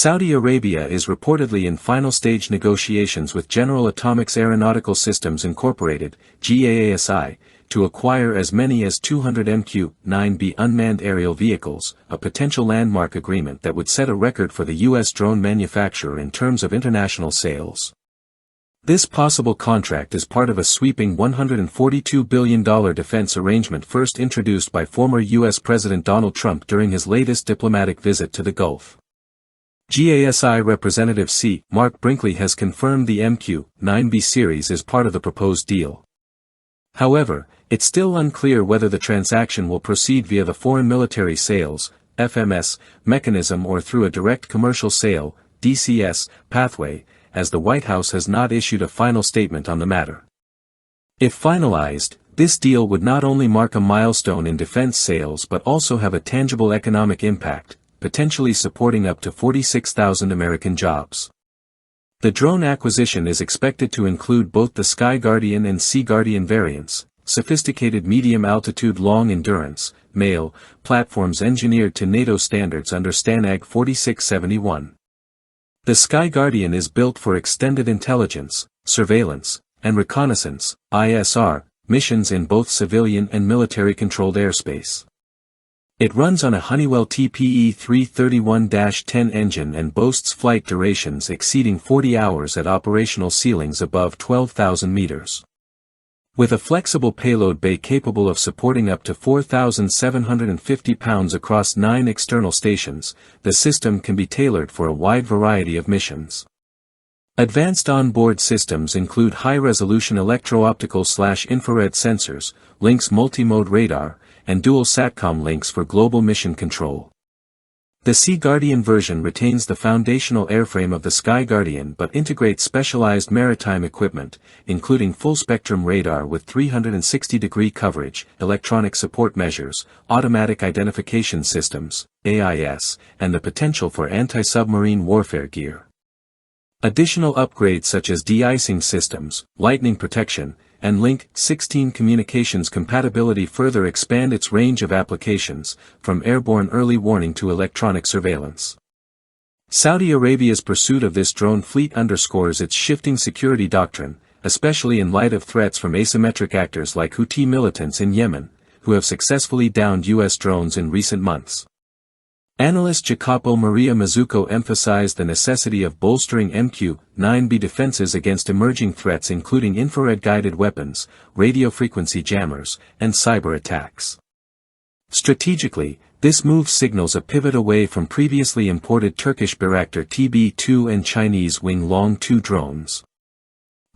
Saudi Arabia is reportedly in final stage negotiations with General Atomics Aeronautical Systems Incorporated, GAASI, to acquire as many as 200 MQ-9B unmanned aerial vehicles, a potential landmark agreement that would set a record for the U.S. drone manufacturer in terms of international sales. This possible contract is part of a sweeping $142 billion defense arrangement first introduced by former U.S. President Donald Trump during his latest diplomatic visit to the Gulf. GASI Representative C. Mark Brinkley has confirmed the MQ-9B series is part of the proposed deal. However, it's still unclear whether the transaction will proceed via the Foreign Military Sales (FMS) mechanism or through a direct commercial sale (DCS) pathway, as the White House has not issued a final statement on the matter. If finalized, this deal would not only mark a milestone in defense sales but also have a tangible economic impact, potentially supporting up to 46,000 American jobs. The drone acquisition is expected to include both the Sky Guardian and Sea Guardian variants, sophisticated medium-altitude long-endurance, MALE, platforms engineered to NATO standards under STANAG 4671. The Sky Guardian is built for extended intelligence, surveillance, and reconnaissance, ISR, missions in both civilian and military-controlled airspace. It runs on a Honeywell TPE 331-10 engine and boasts flight durations exceeding 40 hours at operational ceilings above 12,000 meters. With a flexible payload bay capable of supporting up to 4,750 pounds across 9 external stations, the system can be tailored for a wide variety of missions. Advanced onboard systems include high-resolution electro-optical/infrared sensors, Lynx multi-mode radar, and dual SATCOM links for global mission control. The Sea Guardian version retains the foundational airframe of the Sky Guardian but integrates specialized maritime equipment, including full-spectrum radar with 360-degree coverage, electronic support measures, automatic identification systems, AIS, and the potential for anti-submarine warfare gear. Additional upgrades such as de-icing systems, lightning protection, and Link 16 communications compatibility further expand its range of applications, from airborne early warning to electronic surveillance. Saudi Arabia's pursuit of this drone fleet underscores its shifting security doctrine, especially in light of threats from asymmetric actors like Houthi militants in Yemen, who have successfully downed U.S. drones in recent months. Analyst Jacopo Maria Mazzucco emphasized the necessity of bolstering MQ-9B defenses against emerging threats including infrared-guided weapons, radio frequency jammers, and cyber attacks. Strategically, this move signals a pivot away from previously imported Turkish Bayraktar TB2 and Chinese Wing Long 2 drones.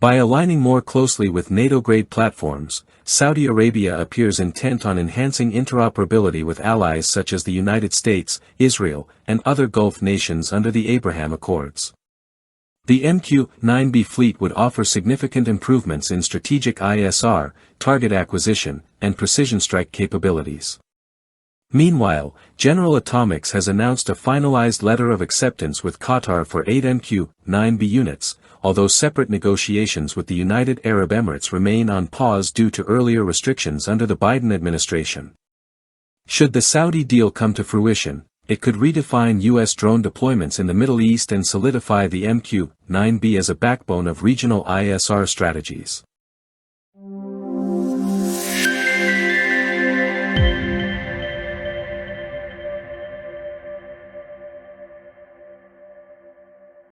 By aligning more closely with NATO-grade platforms, Saudi Arabia appears intent on enhancing interoperability with allies such as the United States, Israel, and other Gulf nations under the Abraham Accords. The MQ-9B fleet would offer significant improvements in strategic ISR, target acquisition, and precision strike capabilities. Meanwhile, General Atomics has announced a finalized letter of acceptance with Qatar for 8 MQ-9B units, although separate negotiations with the United Arab Emirates remain on pause due to earlier restrictions under the Biden administration. Should the Saudi deal come to fruition, it could redefine U.S. drone deployments in the Middle East and solidify the MQ-9B as a backbone of regional ISR strategies.